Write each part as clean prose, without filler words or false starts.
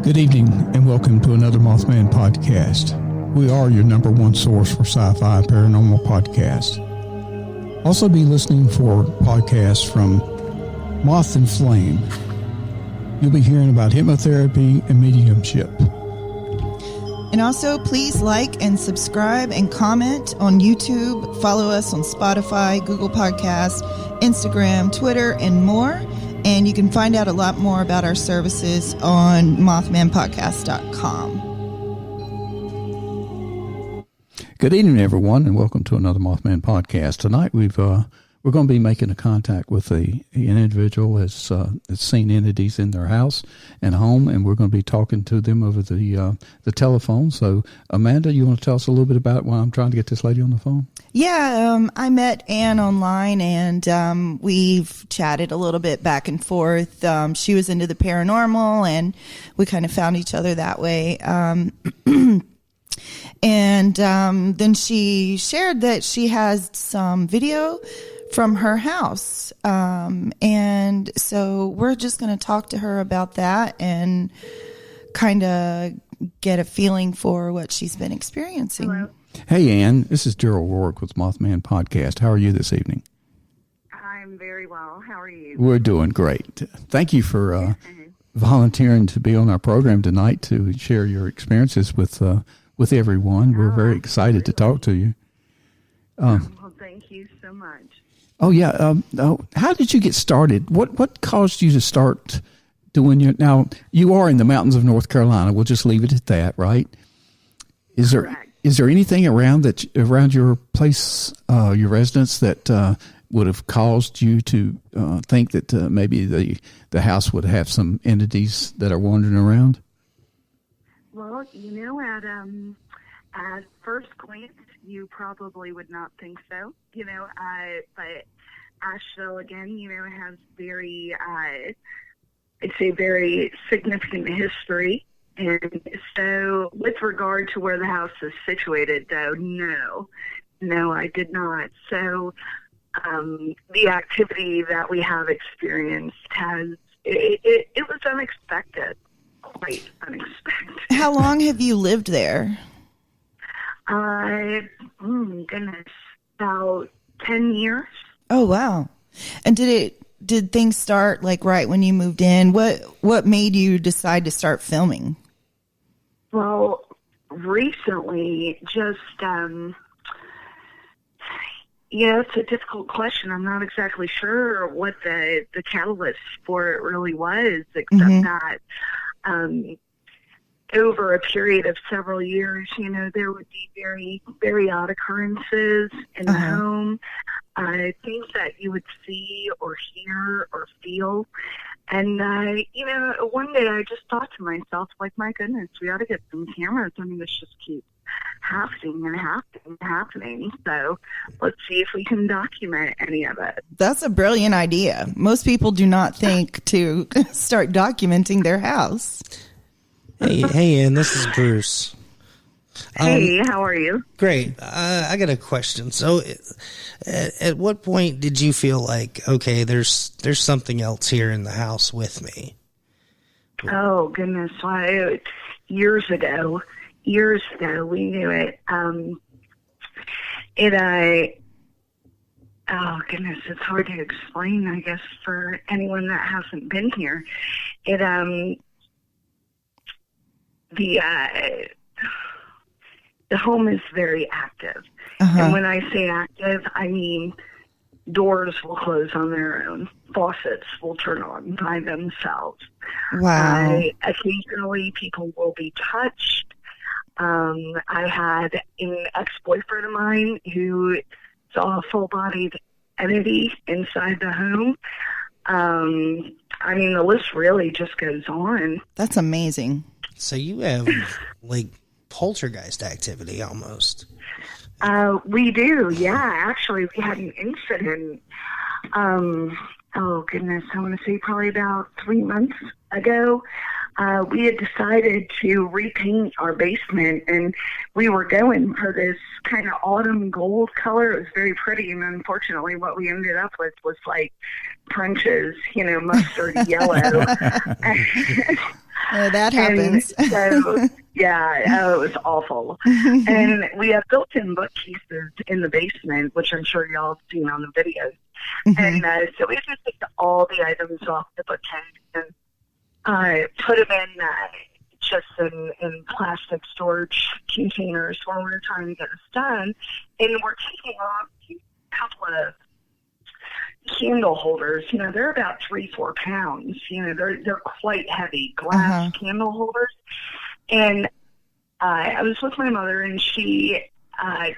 Good evening and welcome to another Mothman podcast. We are your number one source for sci-fi paranormal podcasts. Also be listening for podcasts from Moth and Flame. You'll be hearing about hypnotherapy and mediumship. And also, please like and subscribe and comment on YouTube. Follow us on Spotify, Google Podcasts, Instagram, Twitter, and more. And you can find out a lot more about our services on mothmanpodcast.com. Good evening, everyone, and welcome to another Mothman podcast. Tonight, we're going to be making a contact with an individual that's seen entities in their house and home, and we're going to be talking to them over the telephone. So, Amanda, you want to tell us a little bit about why I'm trying to get this lady on the phone? Yeah, I met Ann online, and we've chatted a little bit back and forth. She was into the paranormal, and we kind of found each other that way. And then she shared that she has some video from her house. And so we're just going to talk to her about that and kind of get a feeling for what she's been experiencing. Hello. Hey, Ann, this is Darrell with Mothman Podcast. How are you this evening? I'm very well. How are you? We're doing great. Thank you for volunteering to be on our program tonight to share your experiences with everyone. We're very excited to talk to you. Well, thank you so much. Oh, yeah. How did you get started? What caused you to start doing now, you are in the mountains of North Carolina. We'll just leave it at that, right? Correct. Is there anything around your place, your residence, that would have caused you to think that maybe the house would have some entities that are wandering around? Well, at first glance, you probably would not think so. But Asheville, again, has very, I'd say, very significant history. And so with regard to where the house is situated, though, no, I did not. So the activity that we have experienced it was unexpected, quite unexpected. How long have you lived there? Goodness, about 10 years. Oh, wow. And did things start like right when you moved in? What made you decide to start filming? Well, recently, just, it's a difficult question. I'm not exactly sure what the catalyst for it really was, except that over a period of several years, there would be very odd occurrences in the home, things that you would see or hear or feel. And, one day I just thought to myself, like, my goodness, we ought to get some cameras. I mean, this just keeps happening and happening. So let's see if we can document any of it. That's a brilliant idea. Most people do not think to start documenting their house. Hey, Ann, this is Bruce. Hey, how are you? Great. I got a question. So, at what point did you feel like, okay, there's something else here in the house with me? Oh goodness! Well, years ago, we knew it. Oh goodness, it's hard to explain, I guess, for anyone that hasn't been here. The home is very active. And when I say active, I mean doors will close on their own. Faucets will turn on by themselves. Wow. Occasionally, people will be touched. I had an ex-boyfriend of mine who saw a full-bodied entity inside the home. I mean, the list really just goes on. That's amazing. So you have, like, poltergeist activity almost. We do, yeah. Actually, we had an incident, oh goodness, I want to say probably about 3 months ago. We had decided to repaint our basement, and we were going for this kind of autumn gold color. It was very pretty, and unfortunately what we ended up with was like French's, mustard yellow. That happens. And so, yeah, it was awful. And we have built-in bookcases in the basement, which I'm sure y'all have seen on the videos. And so we just took all the items off the bookcase and put them in just in plastic storage containers when we were trying to get this done. And we're taking off a couple of candle holders. They're about 3-4 pounds. They're quite heavy glass candle holders. And I was with my mother, and she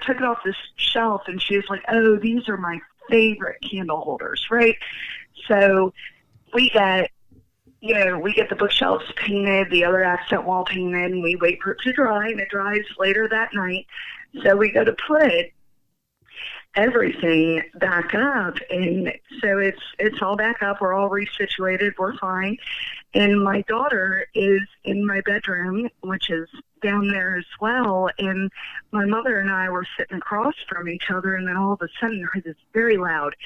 took it off this shelf, and she was like, "Oh, these are my favorite candle holders," right? So we get the bookshelves painted, the other accent wall painted, and we wait for it to dry, and it dries later that night. So we go to put everything back up, and so it's all back up. We're all resituated. We're fine. And my daughter is in my bedroom, which is down there as well. And my mother and I were sitting across from each other, and then all of a sudden I heard this very loud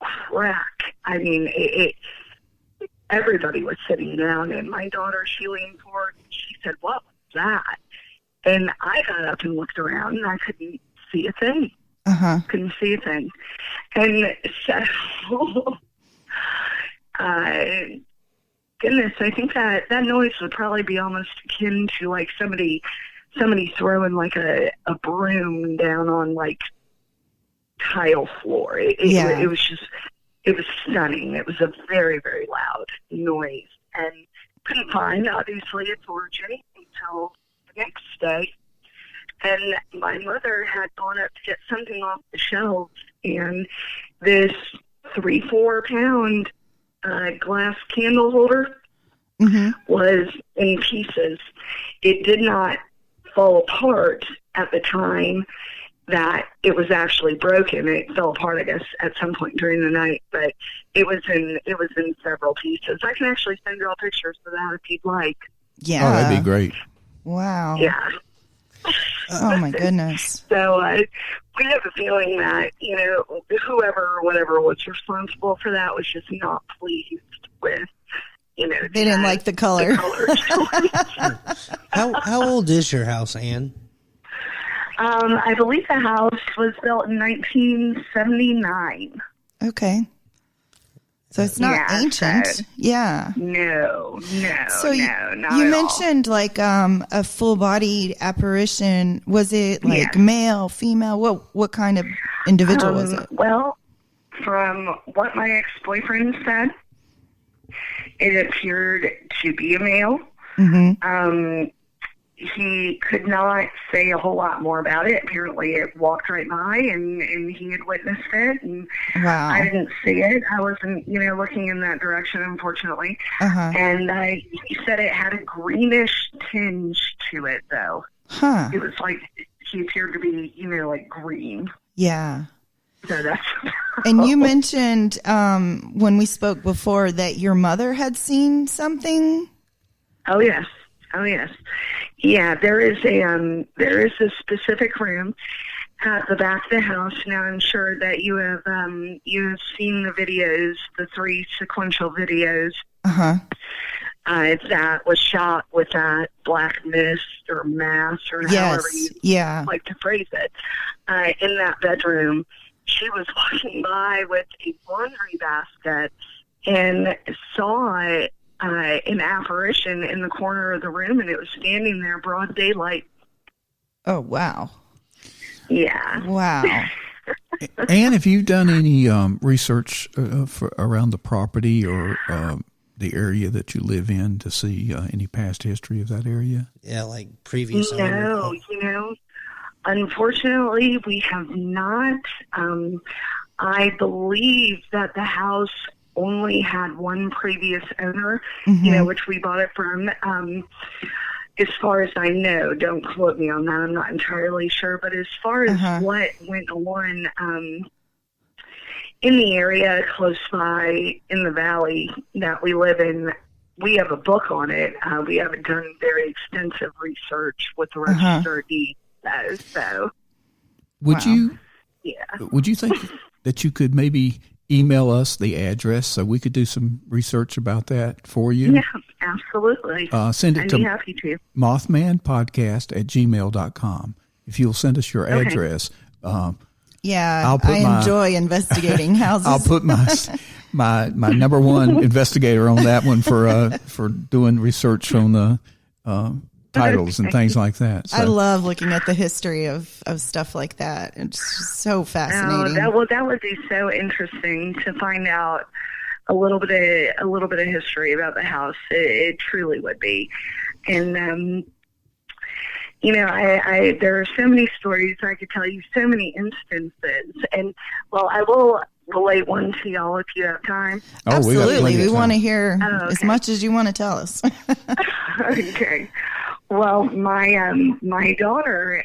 crack. I mean, everybody was sitting down, and my daughter, she leaned forward and she said, "What was that?" And I got up and looked around, and I couldn't see a thing. Couldn't see a thing. And so, goodness, I think that noise would probably be almost akin to like somebody throwing like a broom down on like tile floor. It was stunning. It was a very, very loud noise, and couldn't find, obviously, its origin until the next day. And my mother had gone up to get something off the shelves, and this 3-4 pound glass candle holder was in pieces. It did not fall apart at the time that it was actually broken. It fell apart, I guess, at some point during the night, but it was in several pieces. I can actually send you all pictures of that if you'd like. Yeah. Oh, that'd be great. Wow. Yeah. Oh my goodness. So we have a feeling that, whoever or whatever was responsible for that was just not pleased with, they didn't like the color. How old is your house, Ann? I believe the house was built in 1979. Okay. So it's not ancient. So No. So not you at mentioned like a full-bodied apparition. Was it like male, female? What kind of individual was it? Well, from what my ex-boyfriend said, it appeared to be a male. He could not say a whole lot more about it. Apparently it walked right by, and he had witnessed it, and wow. I didn't see it. I wasn't, looking in that direction, unfortunately. And he said it had a greenish tinge to it, though. It was like, he appeared to be, like green. Yeah. So that's... And you mentioned when we spoke before that your mother had seen something? Oh, yes. Yeah, there is a specific room at the back of the house. Now, I'm sure that you have seen the videos, the 3 sequential videos. That was shot with that black mist or mass or however you like to phrase it. In that bedroom, she was walking by with a laundry basket and saw an apparition in the corner of the room, and it was standing there broad daylight. Oh, wow. Yeah. Wow. Ann, have you done any research around the property or the area that you live in to see any past history of that area? Yeah, like previous owner. No, unfortunately, we have not. I believe that the house only had one previous owner, which we bought it from. As far as I know, don't quote me on that, I'm not entirely sure, but as far as what went on in the area close by in the valley that we live in, we have a book on it. We haven't done very extensive research with the register of deeds, though. So, would you think that you could maybe email us the address so we could do some research about that for you? Yeah, absolutely. Send it I'd to be happy to. mothmanpodcast@gmail.com. If you'll send us your address. Yeah, I enjoy investigating houses. I'll put my number one investigator on that one for doing research on the titles and things like that. So. I love looking at the history of stuff like that. It's just so fascinating. That would be so interesting to find out a little bit of history about the house. It truly would be, and I there are so many stories I could tell you, so many instances, and I will relate one to y'all if you have time. Oh, absolutely, we want to hear as much as you want to tell us. Okay. Well, my daughter,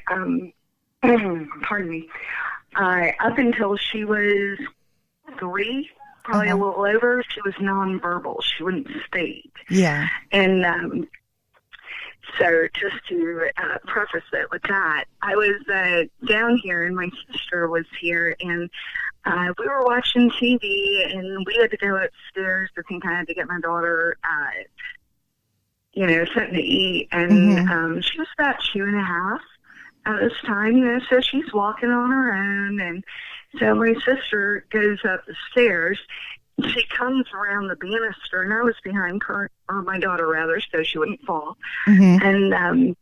pardon me, up until she was 3, probably a little over, she was nonverbal. She wouldn't speak. Yeah. And so just to preface it with that, I was down here and my sister was here, and we were watching TV, and we had to go upstairs. I think I had to get my daughter something to eat, and she was about 2.5 at this time, so she's walking on her own, and so my sister goes up the stairs. She comes around the banister, and I was behind her, or my daughter rather, so she wouldn't fall, and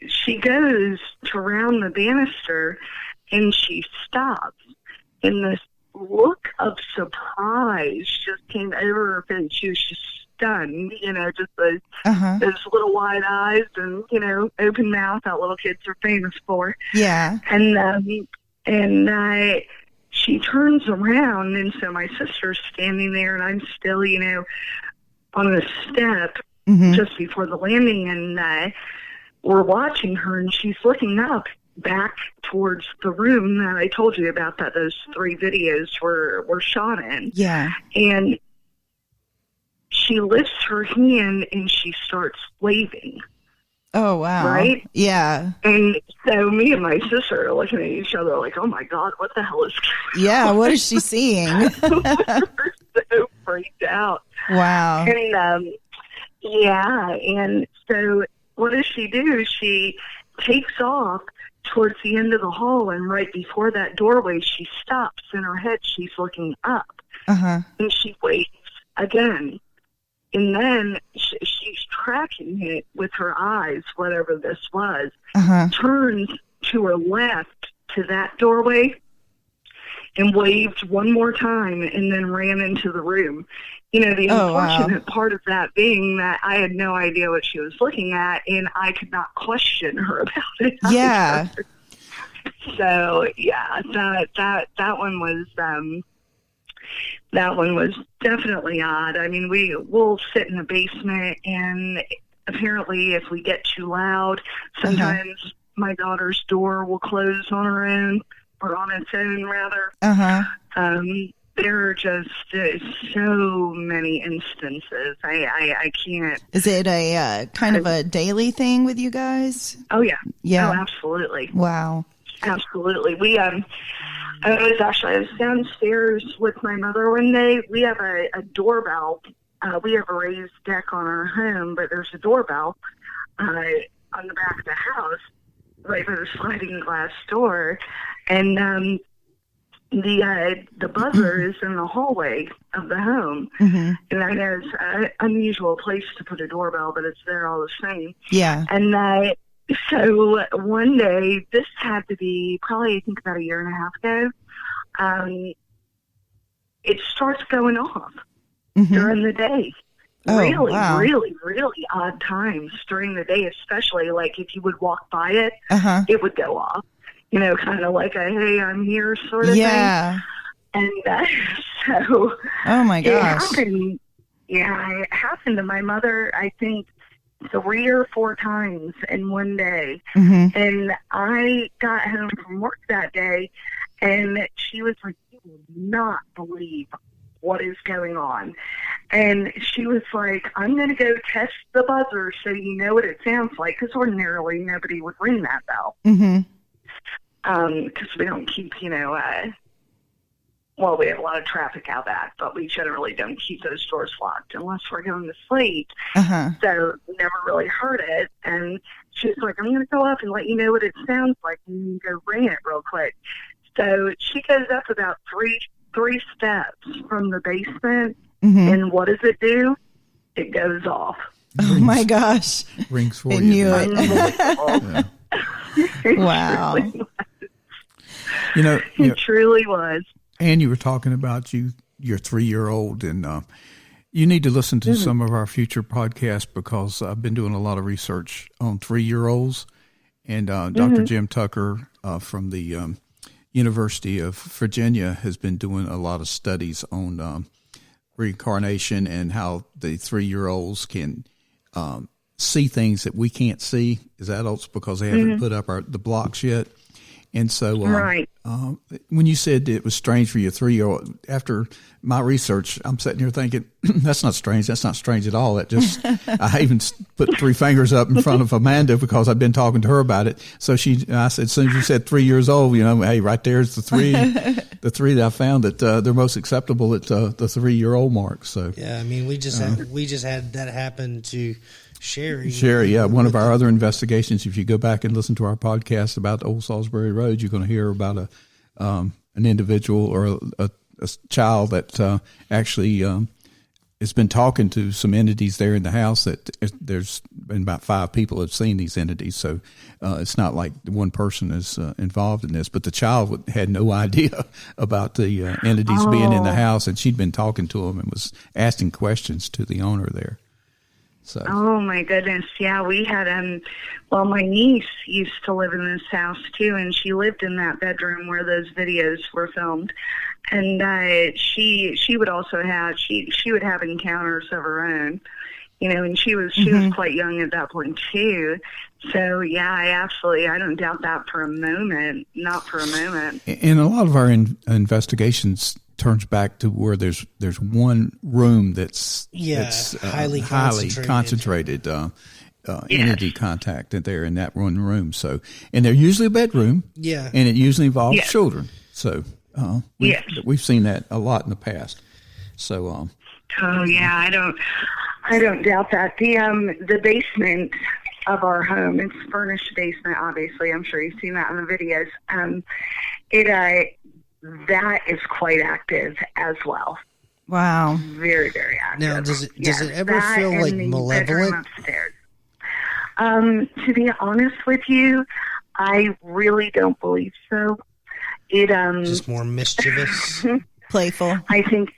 she goes to round the banister, and she stops, and this look of surprise just came over her face. She was just stunned, just those little wide eyes and, open mouth that little kids are famous for. Yeah. And she turns around, and so my sister's standing there, and I'm still, on the step just before the landing, and we're watching her, and she's looking up back towards the room that I told you about that those 3 videos were shot in. Yeah. And she lifts her hand and she starts waving. Oh, wow. Right? Yeah. And so me and my sister are looking at each other like, oh my God, what the hell is going on? Yeah, what is she seeing? We're so freaked out. Wow. And and so what does she do? She takes off towards the end of the hall, and right before that doorway, she stops. In her head, she's looking up. And she waits again. And then she's tracking it with her eyes, whatever this was, turns to her left to that doorway and waved one more time and then ran into the room. The unfortunate part of that being that I had no idea what she was looking at, and I could not question her about it. Yeah. So, yeah, that one was definitely odd. I mean, we'll sit in the basement, and apparently if we get too loud, sometimes my daughter's door will close on her own, or on its own, rather. There are just so many instances. I can't. Is it a kind of a daily thing with you guys? Oh, yeah. Yeah. Oh, absolutely. Wow. Absolutely. I was downstairs with my mother one day. We have a doorbell. We have a raised deck on our home, but there's a doorbell on the back of the house, right by the sliding glass door. And the buzzer is in the hallway of the home. And I know it's an unusual place to put a doorbell, but it's there all the same. Yeah. And so one day, this had to be probably, I think, about 1.5 years ago, it starts going off during the day. Really odd times during the day, especially like if you would walk by it, it would go off. Kind of like a, hey, I'm here sort of thing. And so oh my gosh. It happened to my mother, I think, 3 or 4 times in one day. And I got home from work that day, and she was like, you will not believe what is going on. And she was like, I'm going to go test the buzzer so you know what it sounds like, because ordinarily nobody would ring that bell. Because we don't keep, well, we have a lot of traffic out back, but we generally don't keep those doors locked unless we're going to sleep. So never really heard it. And she's like, I'm going to go up and let you know what it sounds like and go ring it real quick. So she goes up about three steps from the basement, and what does it do? It goes off. Oh my gosh! Rings for I you. knew it. Wow. It truly was. And you were talking about your 3-year-old, and you need to listen to some of our future podcasts because I've been doing a lot of research on 3-year-olds, and Dr. Jim Tucker from the University of Virginia has been doing a lot of studies on reincarnation and how the 3-year-olds can see things that we can't see as adults because they haven't put up the blocks yet. And so when you said it was strange for your 3-year-old, after my research, I'm sitting here thinking, that's not strange. That's not strange at all. That just, I even put 3 fingers up in front of Amanda because I've been talking to her about it. So I said, as soon as you said 3 years old, hey, right there's the three that I found that they're most acceptable at the 3-year-old mark. So yeah, I mean, we just had that happen to Sherry, yeah. One of our other investigations, if you go back and listen to our podcast about Old Salisbury Road, you're going to hear about an individual or a child that actually has been talking to some entities there in the house. That there's been about 5 people have seen these entities. So it's not like one person is involved in this, but the child had no idea about the entities being in the house, and she'd been talking to them and was asking questions to the owner there. So. Oh my goodness. Yeah, we had, my niece used to live in this house too, and she lived in that bedroom where those videos were filmed. And she would also have, she would have encounters of her own, and she was quite young at that point too. So yeah, I don't doubt that for a moment, not for a moment. And a lot of our investigations turns back to where there's one room that's highly concentrated entity contact there in that one room. So, and they're usually a bedroom. Yeah, and it usually involves children. So, we've seen that a lot in the past. So, oh yeah, I don't doubt that. The basement of our home, it's a furnished basement. Obviously, I'm sure you've seen that in the videos. That is quite active as well. Wow. Very, very active. Now, does it ever feel like malevolent? Upstairs. To be honest with you, I really don't believe so. It just more mischievous, playful. I think,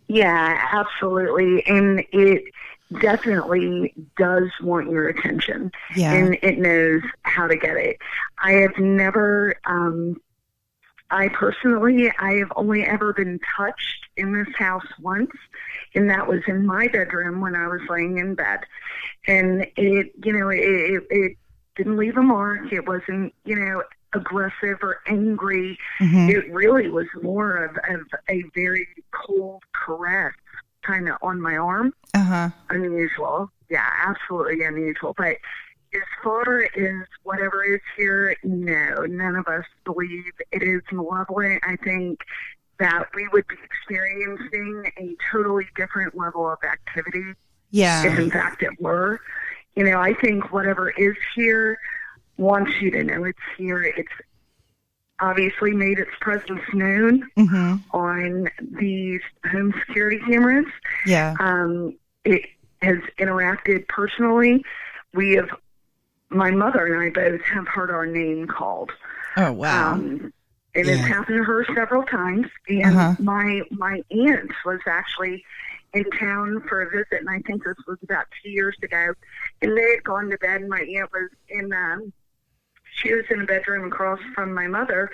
yeah, absolutely, and it definitely does want your attention. Yeah, and it knows how to get it. I have never. I have only ever been touched in this house once, and that was in my bedroom when I was laying in bed. And it didn't leave a mark. It wasn't, aggressive or angry. It really was more of a very cold caress kind of on my arm. Unusual. Yeah, absolutely unusual. But as far as whatever is here, no, none of us believe it is malevolent. I think that we would be experiencing a totally different level of activity. Yeah. If in fact it were. I think whatever is here wants you to know it's here. It's obviously made its presence known on these home security cameras. Yeah. It has interacted personally. My mother and I both have heard our name called. Oh, wow. And it's happened to her several times. And my aunt was actually in town for a visit, and I think this was about 2 years ago. And they had gone to bed, and my aunt was she was in a bedroom across from my mother,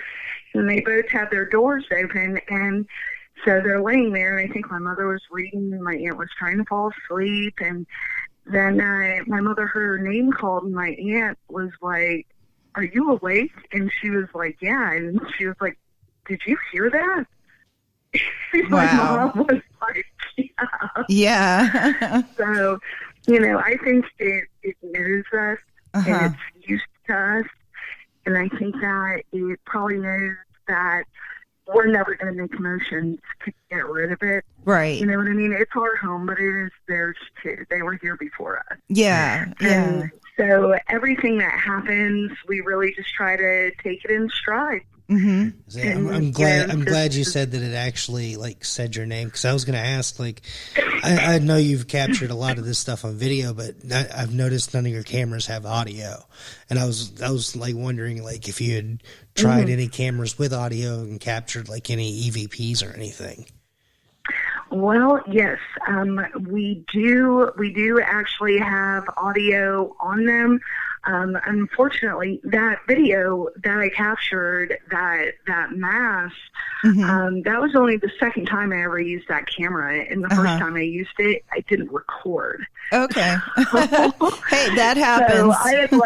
and they both had their doors open. And so they're laying there, and I think my mother was reading, and my aunt was trying to fall asleep. And then my mother heard her name called, and my aunt was like, "Are you awake?" And she was like, "Yeah." And she was like, "Did you hear that?" My mom was like, "Yeah." Yeah. So, I think it knows us, and it's used to us. And I think that it probably knows that we're never going to make motions to get rid of it. Right. You know what I mean? It's our home, but it is theirs too. They were here before us. Yeah. And so everything that happens, we really just try to take it in stride. Mm-hmm. I'm glad you said that it actually like said your name, because I was going to ask, like, I know you've captured a lot of this stuff on video, but I've noticed none of your cameras have audio, and I was like wondering like if you had tried any cameras with audio and captured like any EVPs or anything. Well, yes, we do actually have audio on them. Unfortunately, that video that I captured, that mass, that was only the second time I ever used that camera. And the first time I used it, I didn't record. Okay. Hey, that happens. So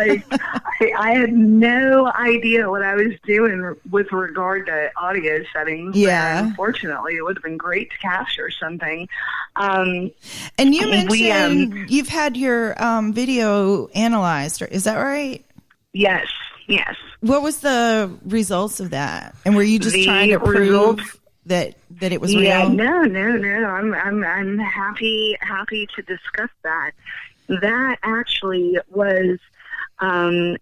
I had no idea what I was doing with regard to audio settings. Yeah. And unfortunately, it would have been great to capture something. And you mentioned you've had your video analyzed. Is that right? Yes. What was the results of that? And were you just trying to prove that it was real? No. I'm happy to discuss that. That actually was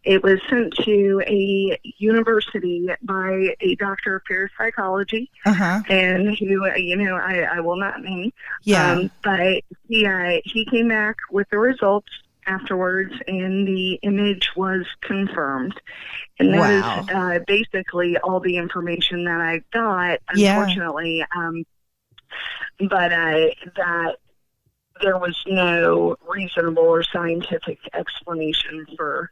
it was sent to a university by a doctor of parapsychology, and who I will not name. Yeah. But he came back with the results afterwards, and the image was confirmed. And that was basically all the information that I got, unfortunately. But that there was no reasonable or scientific explanation for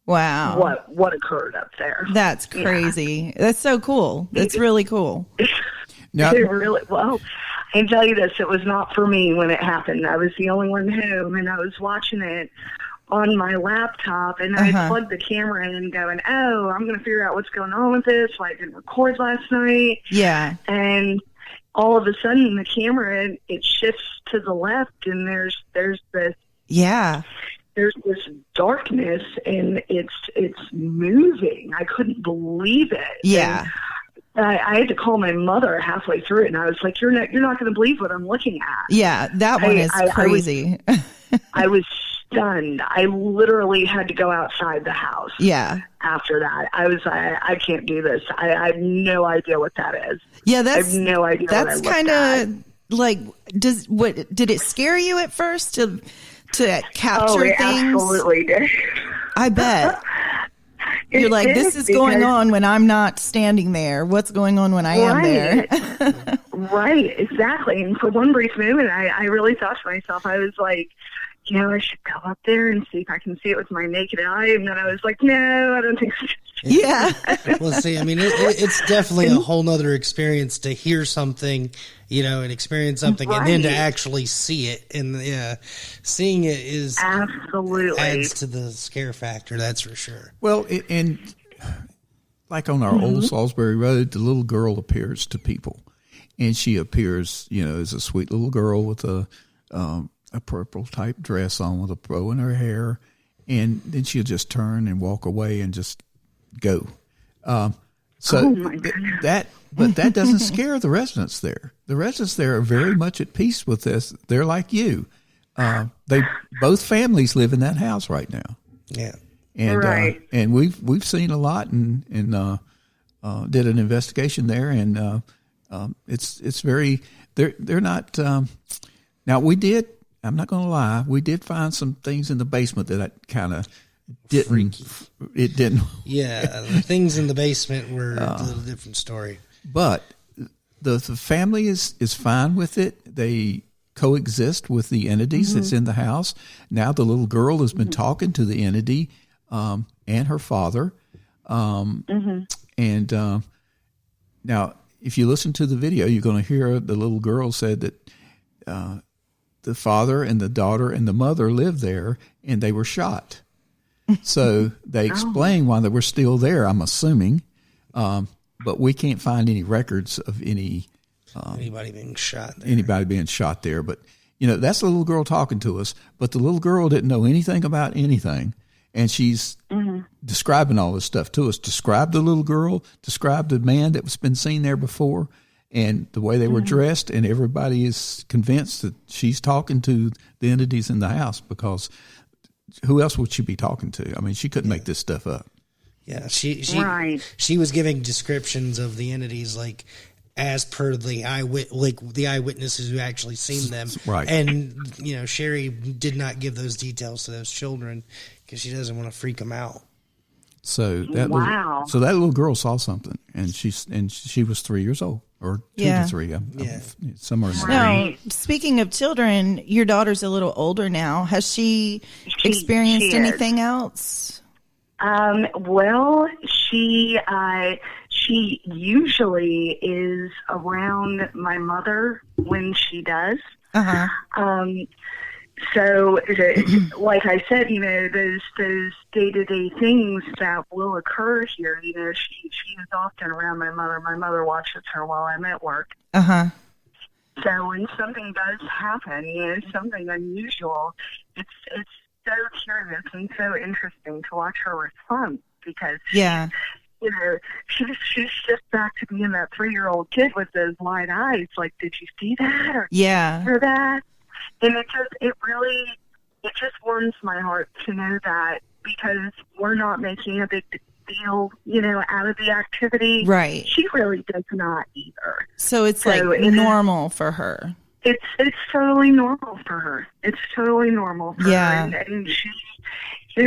what occurred up there. That's crazy. That's so cool. That's really cool. Well, I can tell you this, it was not for me when it happened. I was the only one home, and I was watching it on my laptop, and I plugged the camera in going, I'm going to figure out what's going on with this, why I didn't record last night. Yeah. And all of a sudden, the camera, it shifts to the left, and there's this... Yeah. There's this darkness, and it's moving. I couldn't believe it. Yeah. And I had to call my mother halfway through it, and I was like, "You're not going to believe what I'm looking at." Yeah, that one is crazy. I was stunned. I literally had to go outside the house. Yeah. After that, I was I can't do this. I have no idea what that is. Yeah, I have no idea. That's kind of like did it scare you at first to capture it things? Absolutely did. I bet. You're like, this is going on when I'm not standing there. What's going on when I am there? Right, exactly. And for one brief moment, I really thought to myself, I was like, I should go up there and see if I can see it with my naked eye. And then I was like, no, I don't think so. Yeah. Well, see, I mean, it's definitely a whole nother experience to hear something, and experience something, and then to actually see it. And seeing it is absolutely adds to the scare factor. That's for sure. Well, and like on our old Salisbury Road, the little girl appears to people, and she appears, as a sweet little girl with a purple type dress on with a bow in her hair, and then she'll just turn and walk away and just go. But that doesn't scare the residents there. The residents there are very much at peace with this. They're like you. Both families live in that house right now. Yeah. And and we've seen a lot and did an investigation there, and it's very they're not now we did. I'm not going to lie. We did find some things in the basement that I kind of didn't. Freaky. It didn't. Yeah, the things in the basement were a little different story. But the family is fine with it. They coexist with the entities that's in the house. Now the little girl has been talking to the entity and her father. And now, if you listen to the video, you're going to hear the little girl said that the father and the daughter and the mother lived there, and they were shot. So they explain why they were still there, I'm assuming. But we can't find any records of anybody being shot there. But, that's the little girl talking to us. But the little girl didn't know anything about anything. and she's describing all this stuff to us. Describe the little girl, describe the man that was been seen there before, and the way they were dressed, and everybody is convinced that she's talking to the entities in the house, because who else would she be talking to? I mean, she couldn't make this stuff up. Yeah, she was giving descriptions of the entities like as per the eyewitnesses who actually seen them. Right. And Sherry did not give those details to those children because she doesn't want to freak them out. So that little girl saw something, and she was 3 years old, or 2 to 3, somewhere in there. Now, speaking of children, your daughter's a little older now. Has she experienced anything else? Well, she usually is around my mother when she does. So, like I said, those day-to-day things that will occur here, she is often around my mother. My mother watches her while I'm at work. So when something does happen, something unusual, it's so curious and so interesting to watch her response, because she's just back to being that 3-year-old kid with those wide eyes. Like, did you see that? Or hear that? And it just warms my heart to know that, because we're not making a big deal, out of the activity. Right. She really does not either. So it's normal for her. It's totally normal for her. It's totally normal for her. And she,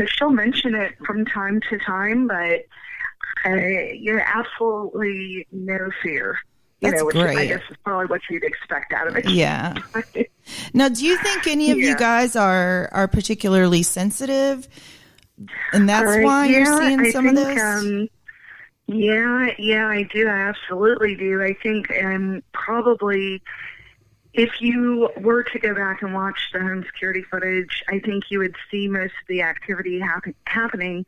she'll mention it from time to time, but absolutely no fear. That's which great. I guess is probably what you'd expect out of it. Yeah. Now, do you think any of you guys are particularly sensitive, and that's why you're seeing some of this? I do. I absolutely do. I think probably if you were to go back and watch the home security footage, I think you would see most of the activity happening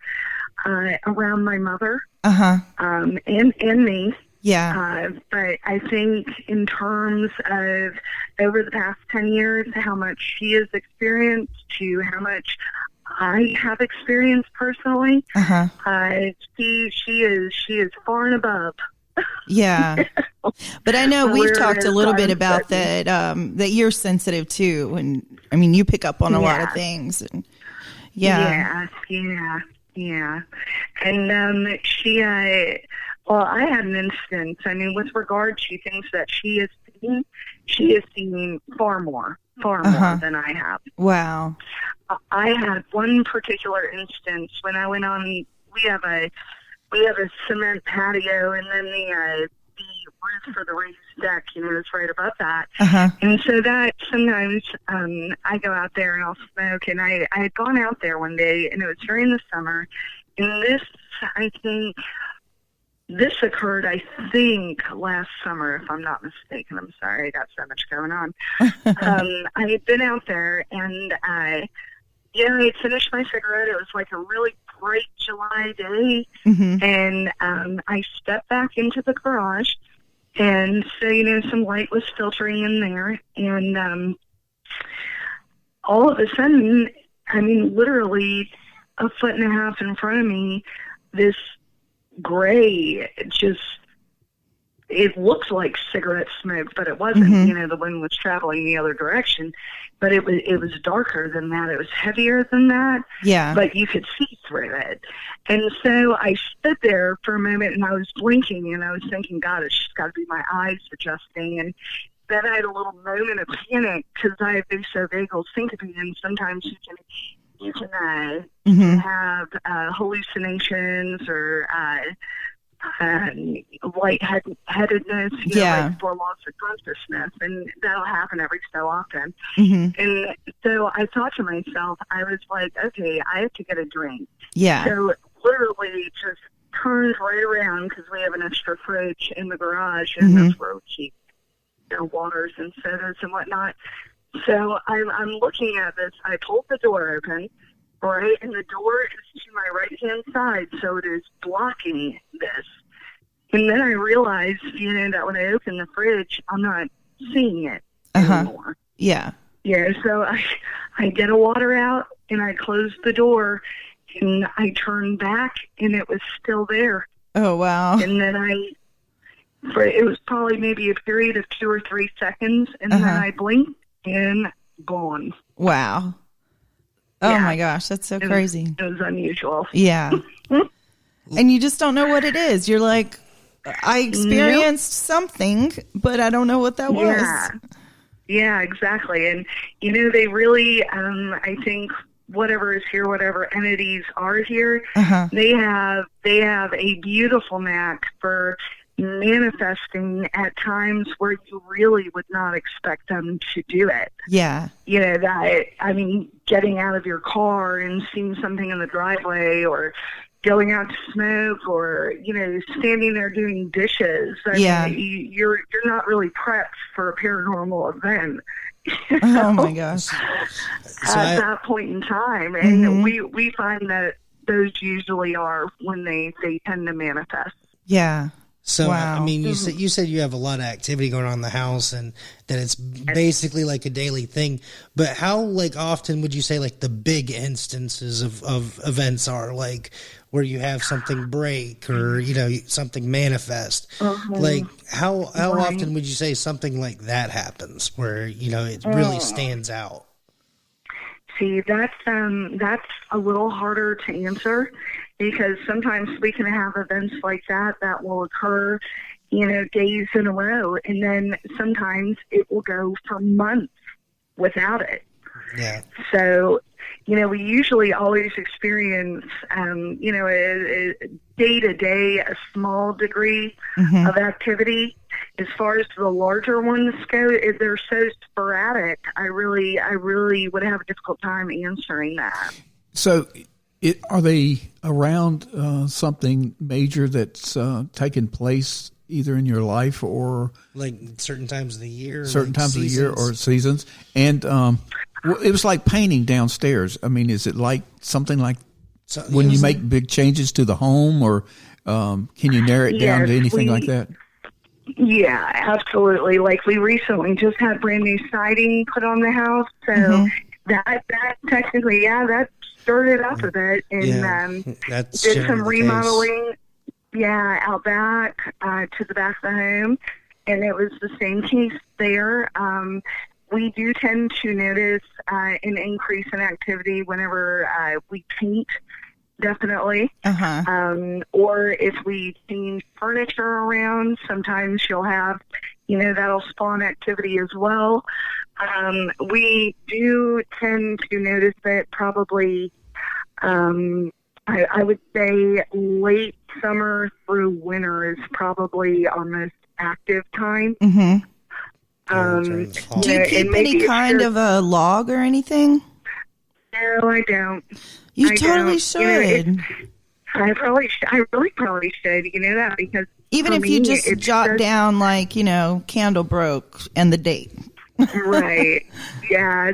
around my mother and me. Yeah. But I think in terms of over the past 10 years, how much she has experienced to how much I have experienced personally, she is far and above. Yeah. But I know we've talked a little bit about that, that you're sensitive too. And I mean, you pick up on a lot of things. And, Yeah. And she, well, I had an instance. I mean, with regard to things that she has seen far more than I have. Wow. I had one particular instance when I went on. We have a cement patio, and then the roof for the raised deck, is right above that. And so that sometimes I go out there and I'll smoke. And I had gone out there one day, and it was during the summer. And this occurred, I think, last summer, if I'm not mistaken. I'm sorry, I got so much going on. I had been out there, and I had finished my cigarette. It was like a really bright July day, and I stepped back into the garage, and so, some light was filtering in there, and all of a sudden, I mean, literally a foot and a half in front of me, this gray, it looked like cigarette smoke, but it wasn't. The wind was traveling the other direction, but it was darker than that. It was heavier than that. Yeah. But you could see through it. And so I stood there for a moment, and I was blinking, and I was thinking, God, it's just got to be my eyes adjusting. And then I had a little moment of panic, because I have vasovagal syncope, and sometimes you can have hallucinations or lightheadedness, like for loss of consciousness, and that'll happen every so often. And so I thought to myself, I was like, okay, I have to get a drink. Yeah. So literally just turned right around, because we have an extra fridge in the garage, and that's where we keep waters and sodas and whatnot. So I'm looking at this. I pulled the door open, right, and the door is to my right-hand side, so it is blocking this. And then I realized, that when I open the fridge, I'm not seeing it anymore. Yeah. Yeah, so I get a water out, and I close the door, and I turned back, and it was still there. Oh, wow. And then it was probably maybe a period of 2 or 3 seconds, and then I blinked and gone. Wow. Oh, Yeah. my gosh. That's so crazy. It was unusual. Yeah. And you just don't know what it is. You're like, I experienced something, but I don't know what that was. Yeah, exactly. And, they really, I think whatever is here, whatever entities are here, they have a beautiful knack for manifesting at times where you really would not expect them to do it. Yeah. Getting out of your car and seeing something in the driveway, or going out to smoke, or, standing there doing dishes. You're not really prepped for a paranormal event. Oh my gosh. At that point in time. And we find that those usually are when they tend to manifest. Yeah. So, wow. you said you have a lot of activity going on in the house, and that it's basically like a daily thing. But how, often would you say, the big instances of events are, where you have something break, or, something manifest? How often would you say something like that happens, where, it really stands out? See, that's a little harder to answer, because sometimes we can have events like that will occur, days in a row, and then sometimes it will go for months without it. Yeah. So, we usually always experience, a day-to-day, a small degree of activity. As far as the larger ones go, they're so sporadic. I really would have a difficult time answering that. So, are they around something major that's taken place either in your life or certain times of the year, or seasons? And it was like painting downstairs. Is it like something like when you make big changes to the home, or can you narrow it down to anything like that? Yeah, absolutely. We recently just had brand new siding put on the house, so that technically, that started up a bit, and did some remodeling. Yeah, out back to the back of the home, and it was the same case there. We do tend to notice an increase in activity whenever we paint. Definitely. Or if we change furniture around, sometimes you'll have, that'll spawn activity as well. We do tend to notice that probably, I would say late summer through winter is probably our most active time. Do you keep any kind of a log or anything? No, I don't. You totally should. I really probably should. That, because even if you just jot down candle broke and the date. Right. Yeah.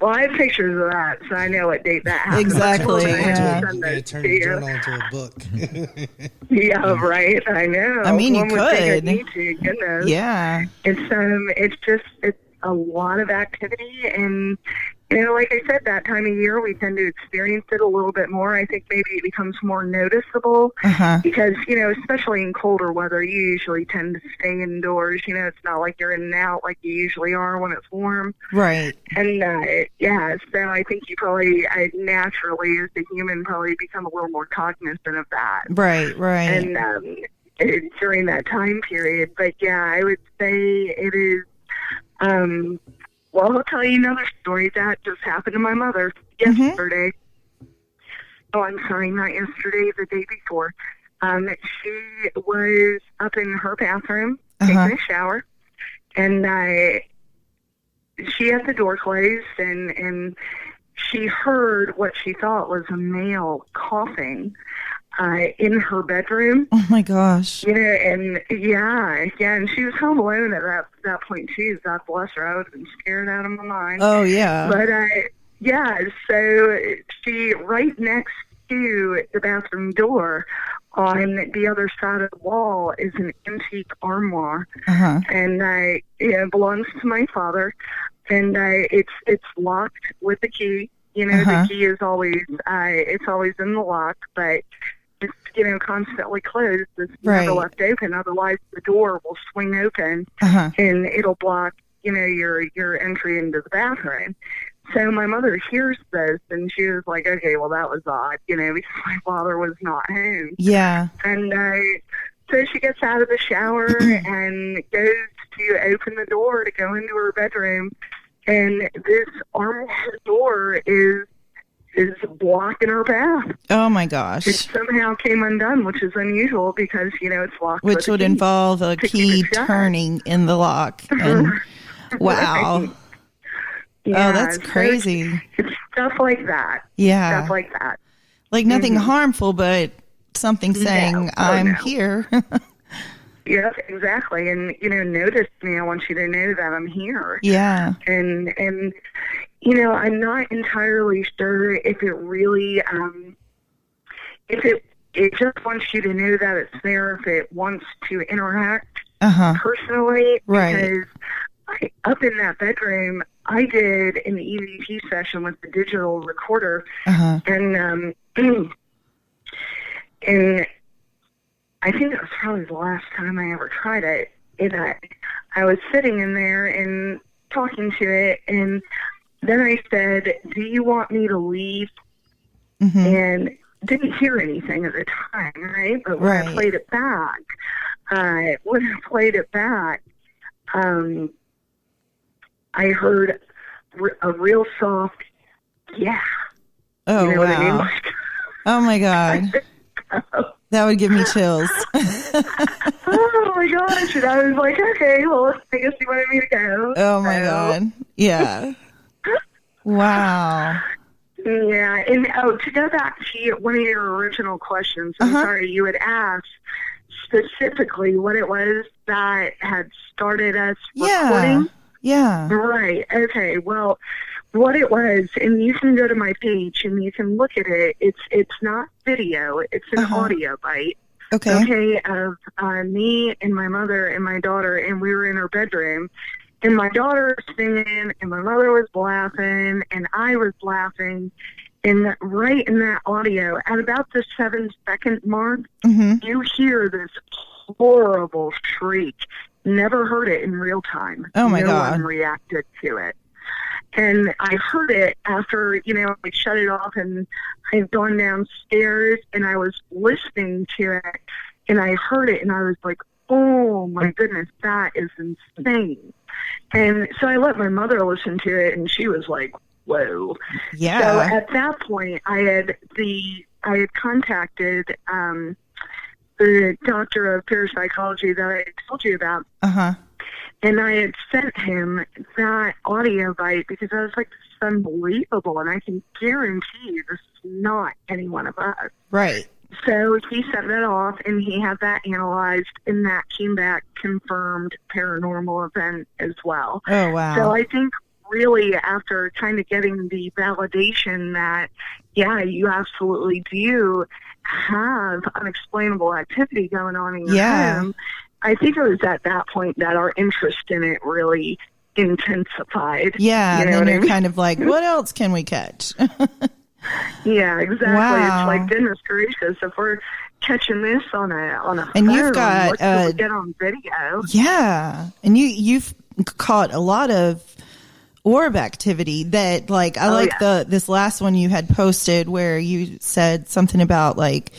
Well, I have pictures of that, so I know what date that happened. Exactly. Turn your journal into a book. Yeah, right. I know. You could. Need to, goodness. Yeah. It's a lot of activity, and like I said, that time of year we tend to experience it a little bit more. I think maybe it becomes more noticeable because, especially in colder weather, you usually tend to stay indoors. It's not like you're in and out like you usually are when it's warm. Right. And, so I think you probably naturally, as a human, probably become a little more cognizant of that. Right. And during that time period. But, yeah, I would say it is... Well, I'll tell you another story that just happened to my mother yesterday. Oh, I'm sorry, not yesterday, the day before. She was up in her bathroom taking a shower, and she had the door closed, and she heard what she thought was a male coughing in her bedroom. Oh my gosh. And and she was home alone at that point too. God bless her. I would have been scared out of my mind. Oh yeah. But so she, right next to the bathroom door on the other side of the wall, is an antique armoire. And it belongs to my father, and it's locked with a key. You know, the key is always, it's always in the lock, but it's, you know, constantly closed. It's never left open. Otherwise, the door will swing open and it'll block, you know, your entry into the bathroom. So my mother hears this, and she was like, okay, well, that was odd, you know, because my father was not home. Yeah. And so she gets out of the shower and goes to open the door to go into her bedroom, and this armoire door is blocking her path. Oh, my gosh. It somehow came undone, which is unusual because, you know, it's locked. Which would involve a key turning in the lock. And, wow. Right. Yeah, oh, that's crazy. It's stuff like that. Yeah. Stuff like that. Like nothing harmful, but something saying, I'm here. Yes, exactly. And, you know, notice me. I want you to know that I'm here. Yeah. And you know, I'm not entirely sure if it really, if it just wants you to know that it's there, if it wants to interact personally. Right. Because up in that bedroom, I did an EVP session with the digital recorder, and I think that was probably the last time I ever tried it. I was sitting in there and talking to it, and then I said, do you want me to leave? And didn't hear anything at the time, right? But when I played it back, I heard a real soft, yeah. Oh, you know wow. what I mean? Oh, my God. That would give me chills. Oh, my gosh. And I was like, okay, well, I guess you wanted me to go. Oh, my God. Yeah. Wow. Yeah. And to go back to one of your original questions, I'm sorry, you had asked specifically what it was that had started us recording. Yeah. Right. Okay. Well, what it was, and you can go to my page and you can look at it. It's not video. It's an audio bite. Okay. Of me and my mother and my daughter, and we were in her bedroom, and my daughter was singing, and my mother was laughing, and I was laughing, and right in that audio, at about the 7-second mark, you hear this horrible shriek. Never heard it in real time. Oh, my God. No one reacted to it. And I heard it after, you know, I shut it off, and I had gone downstairs, and I was listening to it, and I heard it, and I was like, oh, my goodness, that is insane. And so I let my mother listen to it, and she was like, whoa. Yeah. So at that point, I had contacted the doctor of parapsychology that I told you about. And I had sent him that audio bite because I was like, this is unbelievable, and I can guarantee you this is not any one of us. Right. So he sent that off, and he had that analyzed, and that came back confirmed paranormal event as well. Oh, wow. So I think really after kind of getting the validation that, yeah, you absolutely do have unexplainable activity going on in your home, I think it was at that point that our interest in it really intensified. Yeah, you know, and then you're kind of like, what else can we catch? Yeah, exactly. Wow. It's like, goodness gracious, if we're catching this on a and phone, you've got what can we get on video? Yeah, and you've caught a lot of orb activity that, like, I like this last one you had posted where you said something about, like,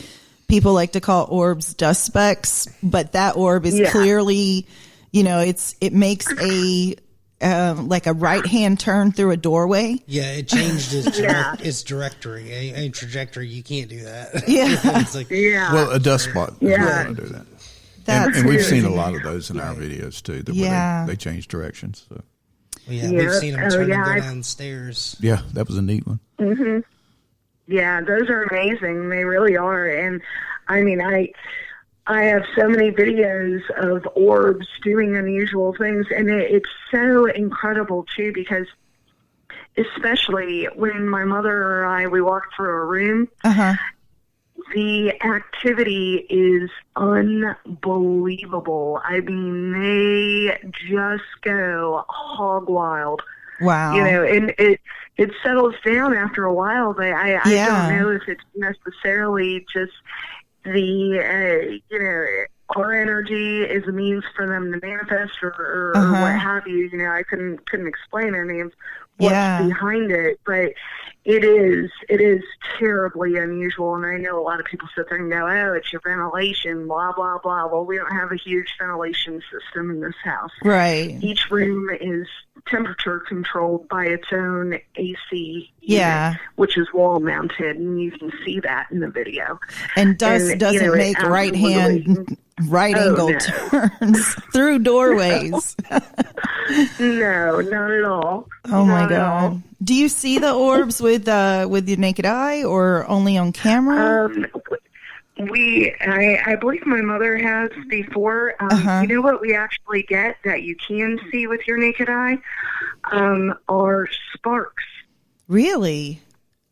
people like to call orbs dust specks, but that orb is clearly, you know, it makes a like a right hand turn through a doorway. Yeah, it changed its directory, a trajectory. You can't do that. Yeah, it's like, well, a dust spot. Yeah, to do that. And we've seen a lot of those in our videos too. Where they change directions. So. Yeah, we've seen them turn and go downstairs. Yeah, that was a neat one. Mm-hmm. Yeah, those are amazing. They really are. And I mean, I have so many videos of orbs doing unusual things, and it's so incredible too, because especially when my mother or we walk through a room, the activity is unbelievable. I mean, they just go hog wild Wow. And it settles down after a while, but I don't know if it's necessarily just the, our energy is a means for them to manifest or what have you. I couldn't explain any of what's behind it, but it is terribly unusual. And I know a lot of people sit there and go, oh, it's your ventilation, blah, blah, blah. Well, we don't have a huge ventilation system in this house. Right. Each room is temperature controlled by its own AC unit, which is wall mounted, and you can see that in the video. And doesn't make right angle turns through doorways. No, not at all. Oh my God. Do you see the orbs with your naked eye or only on camera? I believe my mother has before. You know what we actually get that you can see with your naked eye? Are sparks. Really?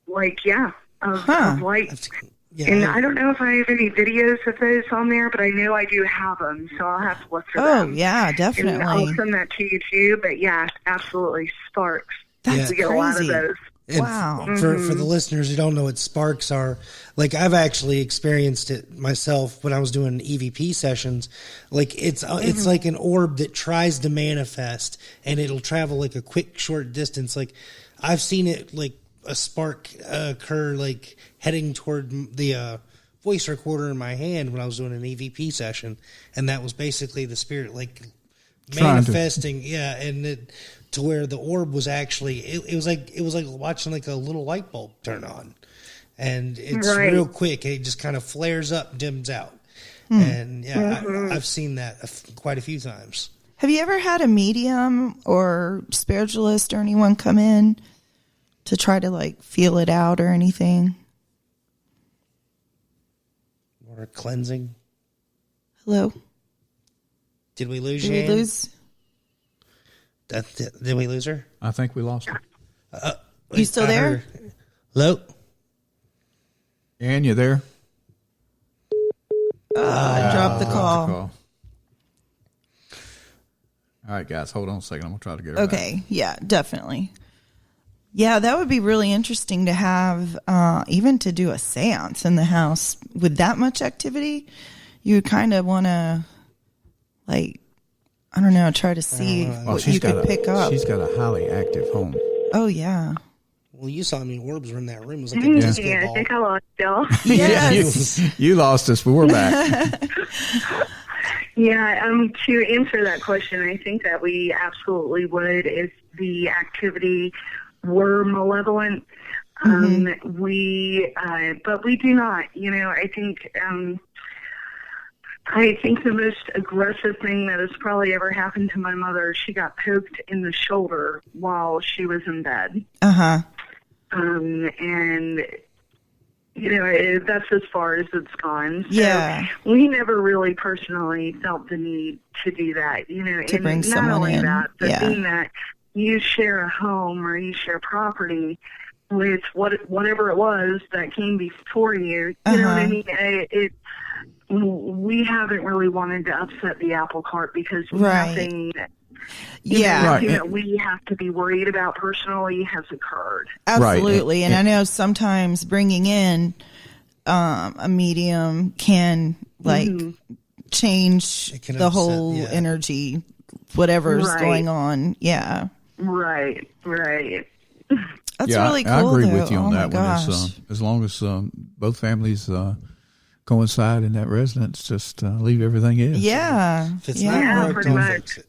Of light. Yeah. And I don't know if I have any videos of those on there, but I know I do have them, so I'll have to look for them. Oh, yeah, definitely. And I'll send that to you, too. But, yeah, absolutely, sparks. That's we get crazy. a lot of those. Wow. For the listeners who don't know what sparks are, like I've actually experienced it myself when I was doing EVP sessions. Like it's like an orb that tries to manifest, and it'll travel like a quick, short distance. Like I've seen it, like a spark occur, like heading toward the voice recorder in my hand when I was doing an EVP session, and that was basically the spirit, like manifesting. And it, to where the orb was actually, it was like watching like a little light bulb turn on, and it's real quick. It just kind of flares up, dims out, and I've seen that quite a few times. Have you ever had a medium or spiritualist or anyone come in to try to like feel it out or anything? Or cleansing. Hello? Did we lose you? Did we lose? Did we lose her? I think we lost her. You still there? Hello? Ann, you there? I dropped the call. All right, guys, hold on a second. I'm going to try to get her back. Yeah, definitely. Yeah, that would be really interesting to have, even to do a seance in the house with that much activity. You kind of want to, like, I don't know, try to see what you could pick up. She's got a highly active home. Oh, yeah. Well, you saw how many orbs were in that room. It was like a disco ball. I think I lost y'all. Yes. You lost us, but we're back. To answer that question, I think that we absolutely would if the activity were malevolent. But we do not. I think the most aggressive thing that has probably ever happened to my mother, she got poked in the shoulder while she was in bed. And, that's as far as it's gone. So we never really personally felt the need to do that, to bring someone in. That, but being that you share a home or you share property with whatever it was that came before you, you know what I mean? We haven't really wanted to upset the apple cart because nothing we have to be worried about personally has occurred. Absolutely. And I know sometimes bringing in a medium can change the whole energy, whatever's going on. Yeah. Right. That's really cool. I agree though. with you on that one. As long as both families coincide in that residence, just leave everything in. Yeah. If it's not pretty much.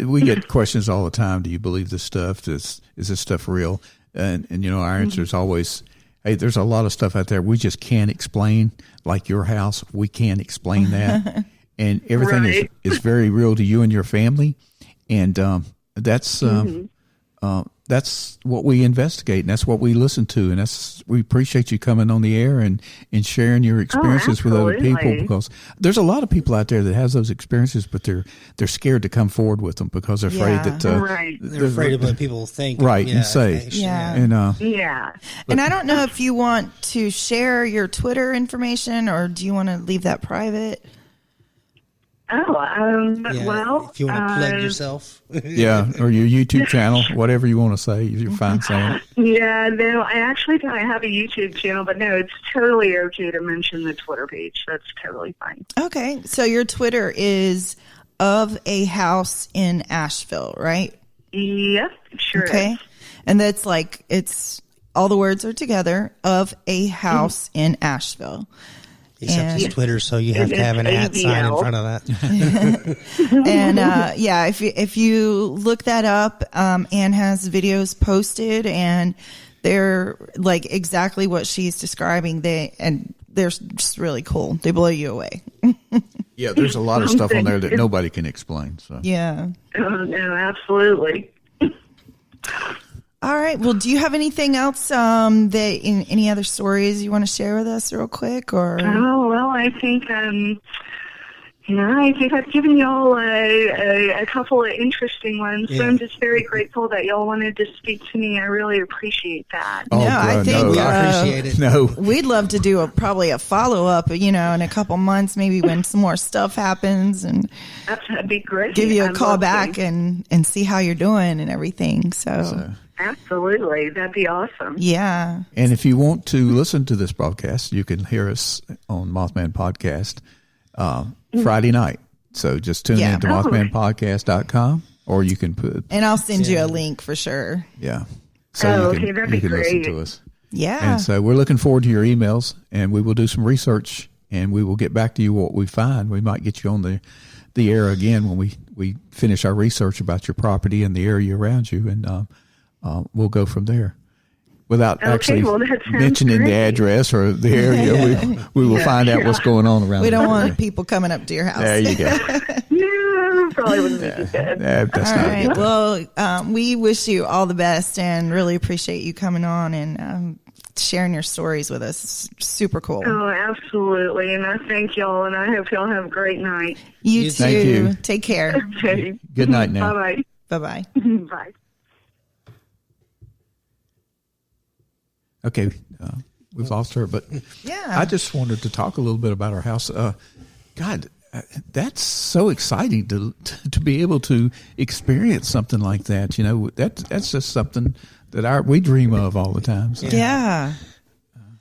We get questions all the time. Do you believe this stuff? Is this stuff real? And our answer is always, hey, there's a lot of stuff out there we just can't explain, like your house. We can't explain that. And everything is very real to you and your family. And that's what we investigate, and that's what we listen to, and we appreciate you coming on the air and sharing your experiences with other people, because there's a lot of people out there that has those experiences, but they're scared to come forward with them because they're afraid that they're afraid of what people think, and say, and I don't know if you want to share your Twitter information or do you want to leave that private? Well, if you want to plug yourself. Yeah, or your YouTube channel, whatever you want to say. You're fine saying it. Yeah, no, I actually don't have a YouTube channel, but no, it's totally okay to mention the Twitter page. That's totally fine. Okay, so your Twitter is Of a House in Asheville, right? Yep, sure Okay, is. and that's like, it's all the words are together, Of a House in Asheville. Except it's Twitter, so you have to have an @ sign in front of that. And yeah, if you look that up, Anne has videos posted, and they're like exactly what she's describing. They're just really cool. They blow you away. Yeah, there's a lot of stuff on there that nobody can explain. So Yeah. No, absolutely. All right. Well, do you have anything else any other stories you want to share with us real quick? Or Oh, well, I think I think I've given y'all a couple of interesting ones. So I'm just very grateful that y'all wanted to speak to me. I really appreciate that. Oh, No, I God, think, no. We appreciate it. No. we'd love to do probably a follow-up, in a couple months, maybe when some more stuff happens, and That'd be great. give you a I'd call love back to. and see how you're doing and everything. So Absolutely. That'd be awesome. yeah. And if you want to listen to this broadcast, you can hear us on Mothman Podcast Friday night. So just tune Yeah. in to mothmanpodcast.com, or you can put, And I'll send you a link for sure. yeah. So okay, that'd be listen great. to us. Yeah. And so we're looking forward to your emails, and we will do some research, and we will get back to you what we find. We might get you on the air again when we finish our research about your property and the area around you, and we'll go from there. Without actually that sounds mentioning the great. address or the area, we will find out what's going on around. We don't the want area. people coming up to your house. There you go. No, probably wouldn't make it good. That's All not right. good. Well, we wish you all the best and really appreciate you coming on and sharing your stories with us. It's super cool. Oh, absolutely. And I thank y'all, and I hope y'all have a great night. You too. Thank you. Take care. Okay. Good night now. Bye-bye. Bye-bye. Bye. Okay, we've lost her, but Yeah. I just wanted to talk a little bit about our house. God, that's so exciting to be able to experience something like that. That's just something that we dream of all the time. So. Yeah.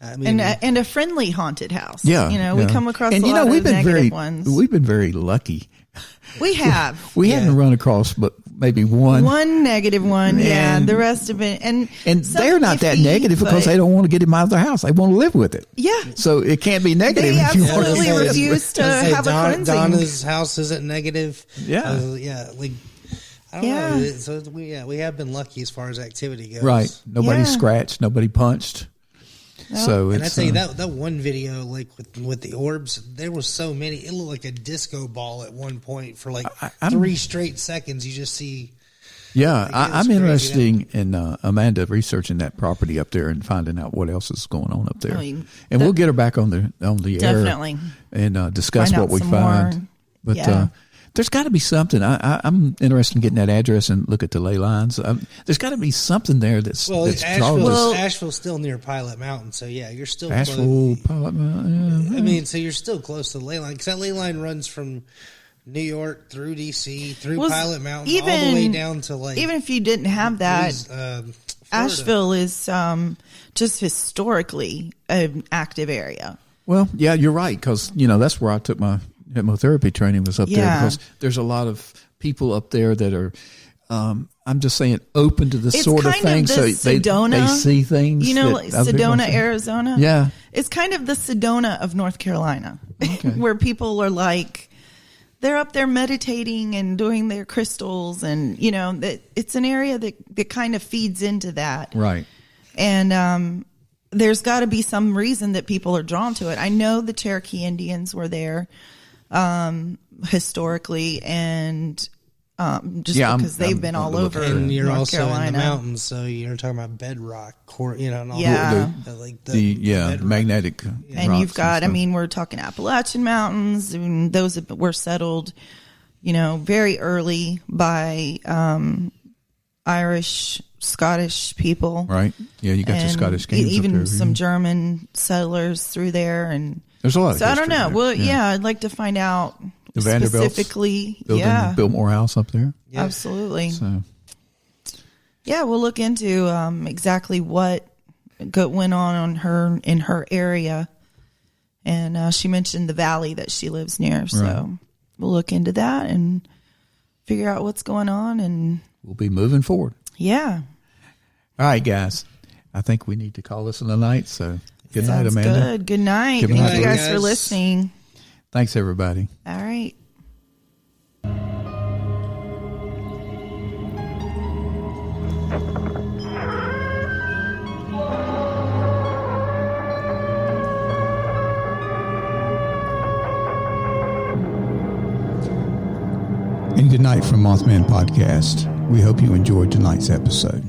I mean, And a friendly haunted house. Yeah, we come across and a lot we've of been negative very ones. we've been very lucky. We have. We haven't run across but maybe one negative one. Yeah. And- The rest have been. And some they're not that iffy, negative because but- they don't want to get him out of their house. They want to live with it. Yeah. So it can't be negative. They if you want to absolutely live with it. refuse to I'd say have a cleansing. Donna's house isn't negative. Yeah. Yeah. Like, I don't Yeah. know. So we have been lucky as far as activity goes. Right. Nobody Yeah. scratched. Nobody punched. So it's And I tell you that one video, like with the orbs, there was so many. It looked like a disco ball at one point for like I'm- 3 straight seconds. You just see. Yeah, Like, I'm it's interested in Amanda researching that property up there and finding out what else is going on up there. And we'll get her back on the Definitely. air and discuss Find what out we some find. more. But Yeah. there's got to be something. I'm interested in getting that address and look at the ley lines. There's got to be something there that's Asheville's still near Pilot Mountain, so yeah, you're still Asheville, close. I mean, so you're still close to the ley line because that ley line runs from New York through DC through Well, Pilot Mountain all the way down to like even if you didn't have that, Florida. Asheville is just historically an active area. Well, yeah, you're right because that's where I took my hypnotherapy training was up there Yeah. because there's a lot of people up there that are. I'm just saying, open to this It's sort of kind thing, of the so Sedona, they see things. like that other people Sedona, don't see. Arizona. Yeah. It's kind of the Sedona of North Carolina, where people are like, they're up there meditating and doing their crystals, and that it's an area that kind of feeds into that, Right. and there's got to be some reason that people are drawn to it. I know the Cherokee Indians were there historically, and because they've been all over And you're North also Carolina. in the mountains, so you're talking about bedrock, and all Yeah. like The bedrock. magnetic. And rocks you've got, I stuff. mean, we're talking Appalachian Mountains, and those were settled, very early by Irish, Scottish people. Right. Yeah, you got the And Scottish Kings up even there. some German settlers through there. And There's a lot of so I don't history know. there. Well, yeah, I'd like to find out The Vanderbilts specifically. building Yeah, the Biltmore House up there. Yeah. absolutely. So Yeah, we'll look into exactly what went on in her area, and she mentioned the valley that she lives near. So Right. we'll look into that and figure out what's going on. And we'll be moving forward. yeah, All right, guys. I think we need to call this a night. So good night, sounds Amanda. good. Good night. Good Thank night, you guys guys. for listening. Thanks, everybody. All right. And good night from Mothman Podcast. We hope you enjoyed tonight's episode.